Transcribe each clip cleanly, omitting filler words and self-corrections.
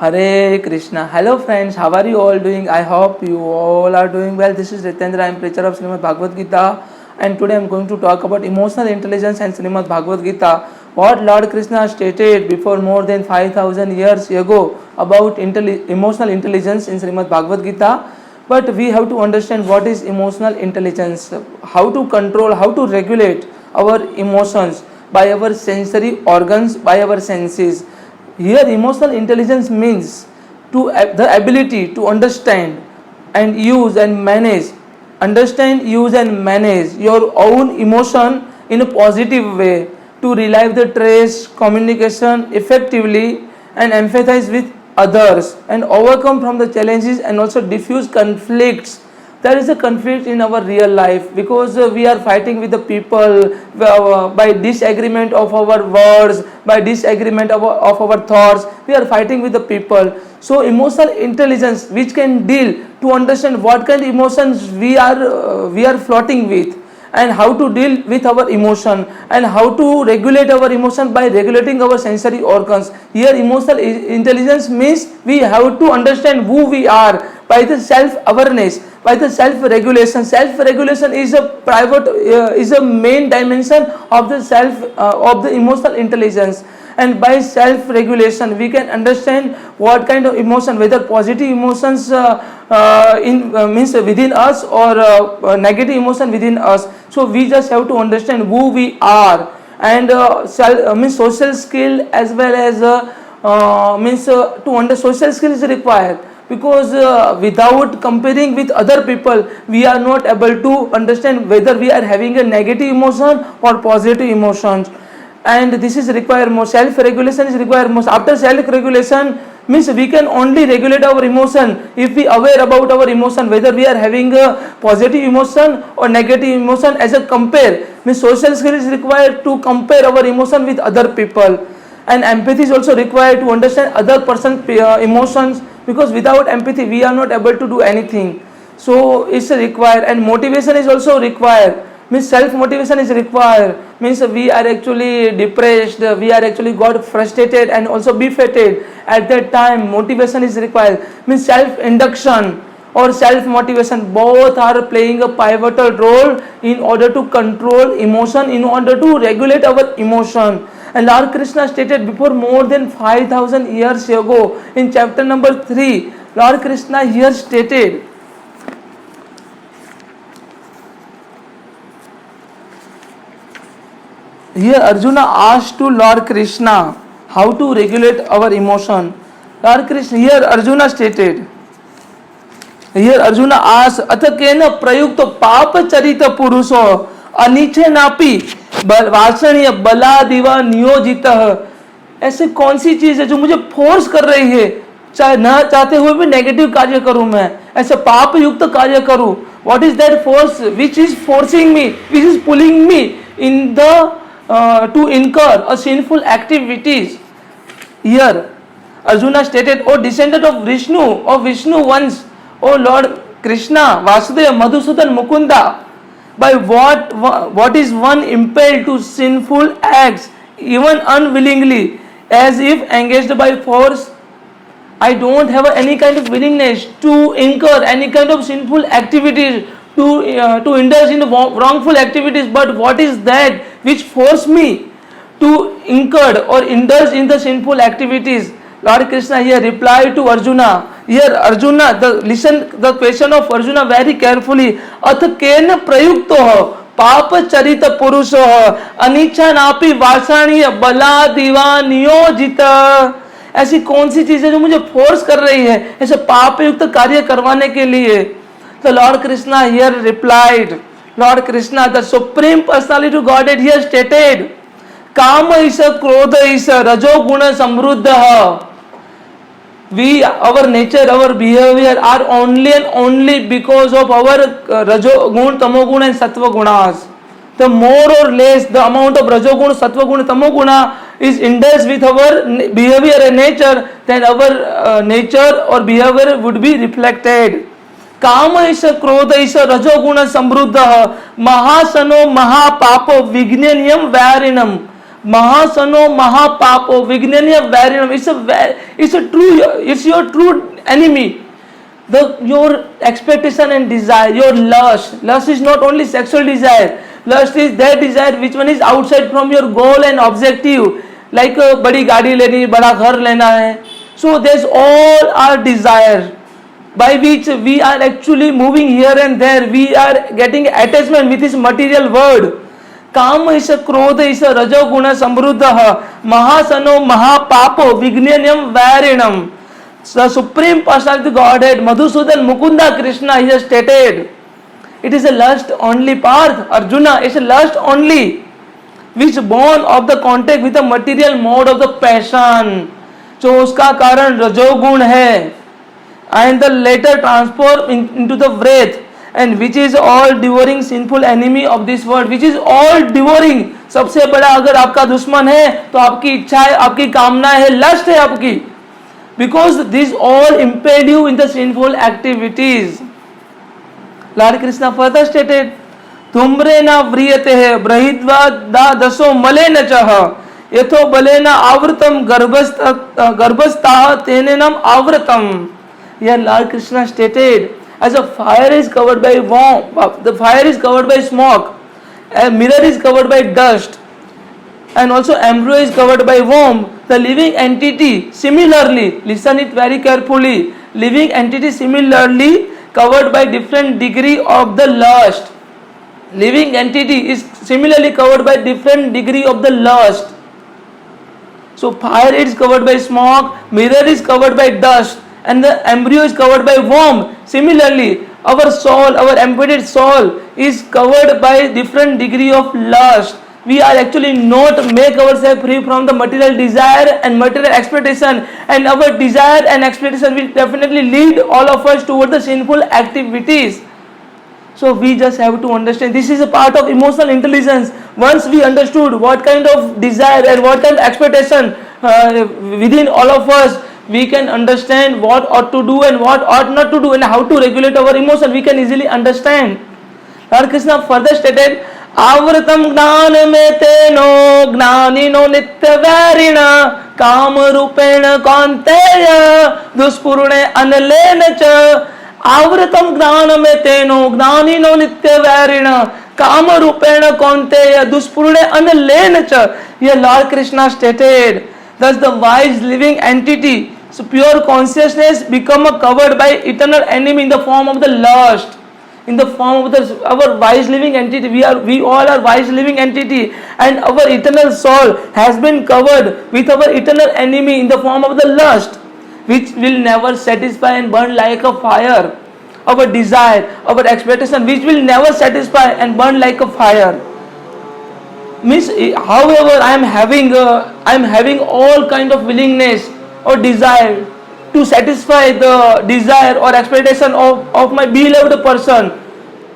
Hare Krishna. Hello friends, how are you all doing? I hope you all are doing well. This is Ritendra, I am preacher of Srimad Bhagavad Gita, and today I am going to talk about emotional intelligence and Srimad Bhagavad Gita. What Lord Krishna stated before more than 5000 years ago about emotional intelligence in Srimad Bhagavad Gita. But we have to understand what is emotional intelligence, how to control, how to regulate our emotions by our sensory organs, by our senses. Here emotional intelligence means the ability to understand and use and manage, your own emotion in a positive way, to relieve the stress, communication effectively, and empathize with others, and overcome from the challenges, and also diffuse conflicts. There is a conflict in our real life because we are fighting with the people by disagreement of our words, by disagreement of our thoughts. We are fighting with the people. So emotional intelligence, which can deal to understand what kind of emotions we are floating with, and how to deal with our emotion, and how to regulate our emotion by regulating our sensory organs. Here emotional intelligence means we have to understand who we are by the self awareness, by the self regulation. Self regulation is a main dimension of the emotional intelligence. And by self regulation we can understand what kind of emotion, whether positive emotions means within us, or negative emotion within us. So we just have to understand who we are, and social skill, as well as social skill is required, because without comparing with other people we are not able to understand whether we are having a negative emotion or positive emotions. And this is required more. Self regulation is required most. After self regulation means we can only regulate our emotion if we aware about our emotion, whether we are having a positive emotion or negative emotion. As a compare means social skill is required to compare our emotion with other people, and empathy is also required to understand other person's emotions, because without empathy we are not able to do anything. So it's required. And motivation is also required, means self motivation is required. Means we are actually depressed, we are actually got frustrated and also defeated. At that time motivation is required. Means self induction or self motivation, both are playing a pivotal role in order to control emotion, in order to regulate our emotion. And Lord Krishna stated before more than 5000 years ago in chapter number 3. Lord Krishna here stated, here Arjuna asked to Lord Krishna how to regulate our emotion. Lord Krishna, here Arjuna stated, here Arjuna asked, अथ केन प्रयुक्त पाप चरित पुरुषो अनिच्छे नापि वासनीय बलादिवा नियोजित। ऐसे कौन सी चीज है जो मुझे फोर्स कर रही है, चाहे न चाहते हुए भी नेगेटिव कार्य करूं, मैं ऐसे पाप युक्त कार्य करूं? What is that force which is forcing me, which is pulling me in the to incur a sinful activities? Here Arjuna stated, O descendant of Vishnu once, O Lord Krishna, Vasudeva, Madhusudan, Mukunda, by what is one impelled to sinful acts even unwillingly, as if engaged by force? I don't have any kind of willingness to incur any kind of sinful activities, to indulge in wrongful activities, but what is that which force me to incur or indulge in the sinful activities? Lord Krishna here replied to Arjuna. Here Arjuna, listen the question of Arjuna very carefully. Ath ken prayukto पाप चरित पुरुष अनिच्छा नापि वासनीय बलादिवा नियोजित। ऐसी कौन सी चीज है जो मुझे फोर्स कर रही है ऐसे पाप युक्त कार्य करवाने के लिए? The Lord Krishna here replied, Lord Krishna, the Supreme Personality of Godhead here stated, Kama isa, Krodha isa, Rajo Guna Samruddha. Our nature, our behavior are only and only because of our Rajo Gun, Tamo Guna and Sattva Gunas. The more or less the amount of Rajo Guna, Sattva Guna, Tamo Guna is indulged with our behavior and nature, then our nature or behavior would be reflected. काम ऐसा क्रोध ऐसा रजोगुण समृद्ध महासनो महापापो विज्ञानियम वैरिणम Mahasano Mahapapo Vignanya Varinam. It's your true enemy. Your expectation and desire, your lust. Lust is not only sexual desire. Lust is that desire which one is outside from your goal and objective. Like बड़ी गाड़ी लेनी, बड़ा घर लेना है. So there's all our desire by which we are actually moving here and there. We are getting attachment with this material world. काम इस क्रोध इस रजोगुण समृद्ध महासनो महापापो विज्ञानम वैरिणम. The Supreme Personality of Godhead, Madhusudan Mukunda Krishna, he has stated, it is a lust only path. Arjuna, it's a lust only, which born of the contact with the material mode of the passion. जो उसका कारण रजोगुण है, and the later transform into the wrath, and which is all devouring sinful enemy of this world, which is all devouring. सबसे बड़ा अगर आपका दुश्मन है तो आपकी इच्छा है, आपकी कामना है, लस्ट है आपकी. Because these all impede you in the sinful activities. Lord Krishna further stated, धूम्रेण व्रियते ब्रहीत्वा दशो मलेन च यथो बलेन आवृतम गर्भस्थाः तेनेनम आवृतम. Here Lord Krishna stated, as a fire is covered by warmth, the fire is covered by smoke, a mirror is covered by dust, and also embryo is covered by worm. The living entity similarly, listen it very carefully, living entity similarly covered by different degree of the lust. Living entity is similarly covered by different degree of the lust. So fire is covered by smoke, mirror is covered by dust, and the embryo is covered by worm. Similarly, our soul, our embodied soul is covered by different degree of lust. We are actually not make ourselves free from the material desire and material expectation, and our desire and expectation will definitely lead all of us toward the sinful activities. So we just have to understand this is a part of emotional intelligence. Once we understood what kind of desire and what kind of expectation within all of us, we can understand what ought to do and what ought not to do, and how to regulate our emotion. We can easily understand. Lord Krishna further stated, आवृतम ज्ञान में तेनो ज्ञानिनो नित्य वैरिण काम रूपेण कौन्तेय दुष्पूर्णे अनलेन च. आवृतम ज्ञान में तेनो ज्ञानिनो नित्य वैरिण काम रूपेण कौन्तेय दुष्पूर्णे अनलेन च. Here Lord Krishna stated, thus the wise living entity, so pure consciousness, become covered by eternal enemy in the form of the lust. In the form of our wise living entity, we all are wise living entity, and our eternal soul has been covered with our eternal enemy in the form of the lust, which will never satisfy and burn like a fire. Our desire, our expectation, which will never satisfy and burn like a fire. Means, however, I am having all kind of willingness or desire to satisfy the desire or expectation of my beloved person,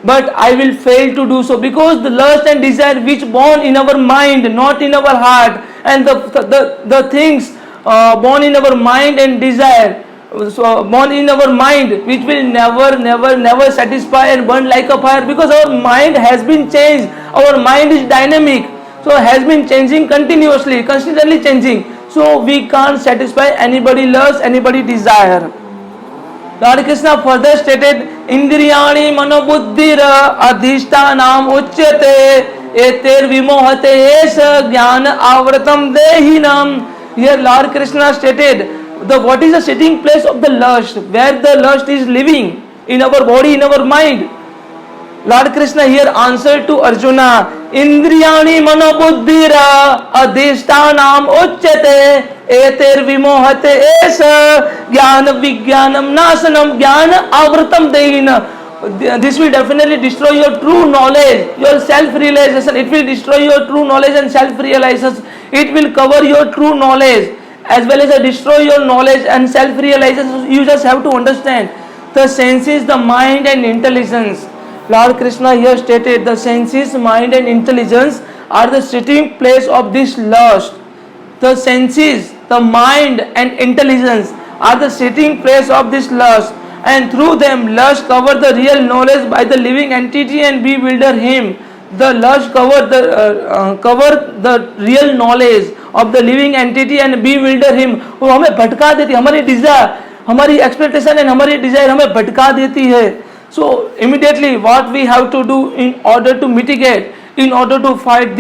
but I will fail to do so, because the lust and desire which born in our mind, not in our heart, and the things born in our mind and desire, so born in our mind, which will never satisfy and burn like a fire, because our mind has been changed. Our mind is dynamic, so has been changing continuously, constantly changing. So we can't satisfy anybody lust, anybody desire. Lord Krishna further stated, Indriyani manobuddhira adhishtanam uchyate eter vimohate esha jnana avratam dehinam. Here Lord Krishna stated, what is the sitting place of the lust, where the lust is living in our body, in our mind. Lord Krishna here answered to Arjuna, Indriyani manobuddhira adhishtanam uchyate eter vimohate esa jnana vijnanam nasanam jnana avratam dehina. This will definitely destroy your true knowledge, your self-realization. It will destroy your true knowledge and self-realization. It will cover your true knowledge as well as destroy your knowledge and self-realization. You just have to understand the senses, the mind and intelligence. Lord Krishna here stated, the senses, mind and intelligence are the sitting place of this lust. The senses, the mind and intelligence are the sitting place of this lust, and through them lust cover the real knowledge by the living entity and bewilder him. the lust cover the real knowledge of the living entity and bewilder him. वो हमें भटका देती है, हमारी Dzire, हमारी expectation and हमारी Dzire हमें भटका देती है. So immediately what we have to do in order to mitigate, in order to fight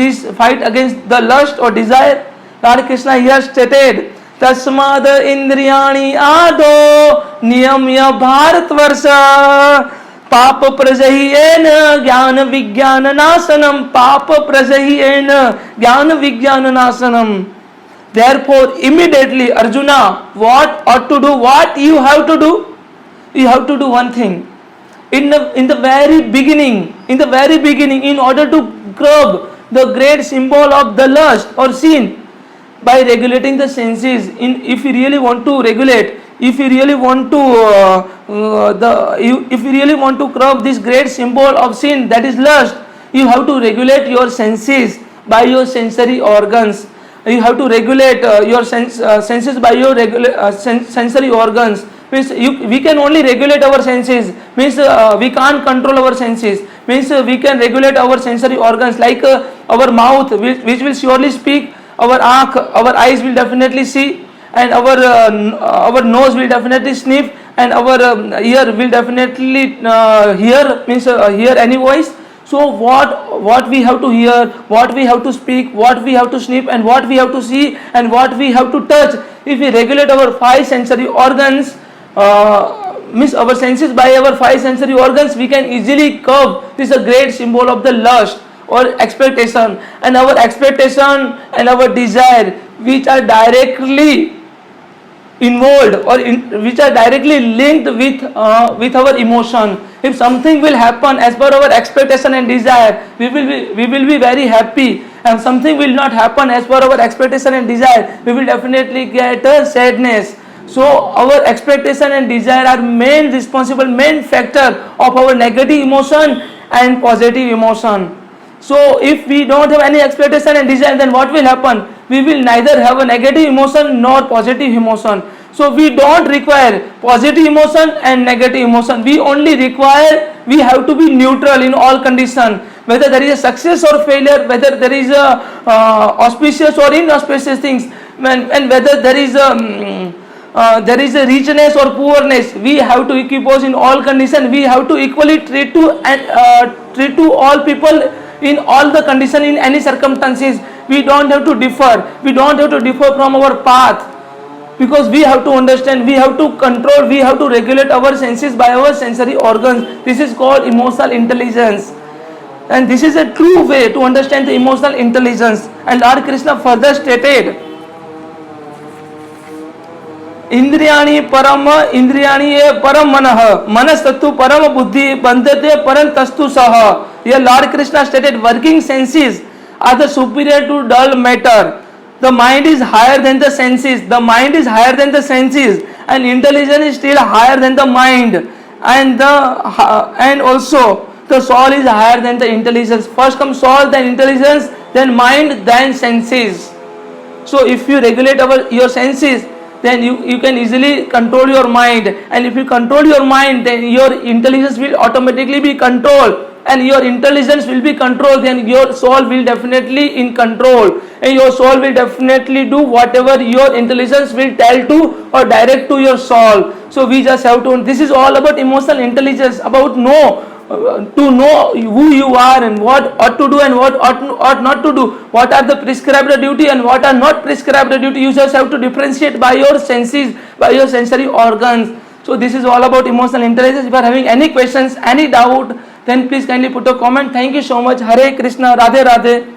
against the lust or desire, Lord Krishna here stated, तस्माद इंद्रियाणि आदो नियम्य भारतवर्ष पाप प्रजह्येन ज्ञान विज्ञान नाशनम, पाप प्रजह्येन ज्ञान विज्ञान नाशनम. Therefore immediately Arjuna, what ought to do, what you have to do? You have to do one thing. In the very beginning, in order to curb the great symbol of the lust or sin, by regulating the senses, if you really want to regulate, if you really want to if you really want to curb this great symbol of sin, that is lust, you have to regulate your senses by your sensory organs. You have to regulate your senses by your sensory organs. Means we can only regulate our senses, means we can't control our senses, means we can regulate our sensory organs, like our mouth, which will surely speak, our eyes will definitely see, and our nose will definitely sniff, and our ear will definitely hear, means hear any voice. So what we have to hear, what we have to speak, what we have to sniff, and what we have to see, and what we have to touch, if we regulate our 5 sensory organs, means our senses by our 5 sensory organs, we can easily curb this is a great symbol of the lust or expectation, and our expectation and our desire, which are directly involved or which are directly linked with our emotion. If something will happen as per our expectation and desire, we will be very happy, and something will not happen as per our expectation and desire, we will definitely get a sadness. So our expectation and desire are main factor of our negative emotion and positive emotion. So if we don't have any expectation and desire, then what will happen? We will neither have a negative emotion nor positive emotion. So we don't require positive emotion and negative emotion. We only require, we have to be neutral in all conditions. Whether there is a success or failure, whether there is a auspicious or inauspicious things, and whether there is a richness or poorness, we have to equipose in all conditions. We have to equally treat to all people in all the condition, in any circumstances. We don't have to differ. We don't have to differ from our path, because we have to understand, we have to control, we have to regulate our senses by our sensory organs. This is called emotional intelligence, and this is a true way to understand the emotional intelligence. And Lord Krishna further stated, इंद्रियाणि परम मनः मनस्तु परम बुद्धि बंधते परम तस्तु सह. Here Lord Krishna stated, working senses are the superior to dull matter. The mind is higher than the senses. The mind is higher than the senses, and intelligence is still higher than the mind. And also the soul is higher than the intelligence. First comes soul, then intelligence, then mind, then senses. So if you regulate your senses, then you can easily control your mind, and if you control your mind, then your intelligence will automatically be controlled, and your intelligence will be controlled, then your soul will definitely in control, and your soul will definitely do whatever your intelligence will tell to or direct to your soul. So we just have to, this is all about emotional intelligence, about to know who you are and what ought to do and what ought not to do, what are the prescribed duty and what are not prescribed duty. You just have to differentiate by your senses, by your sensory organs. So this is all about emotional intelligence. If you are having any questions, any doubt, then please kindly put a comment. Thank you so much. Hare Krishna, Radhe Radhe.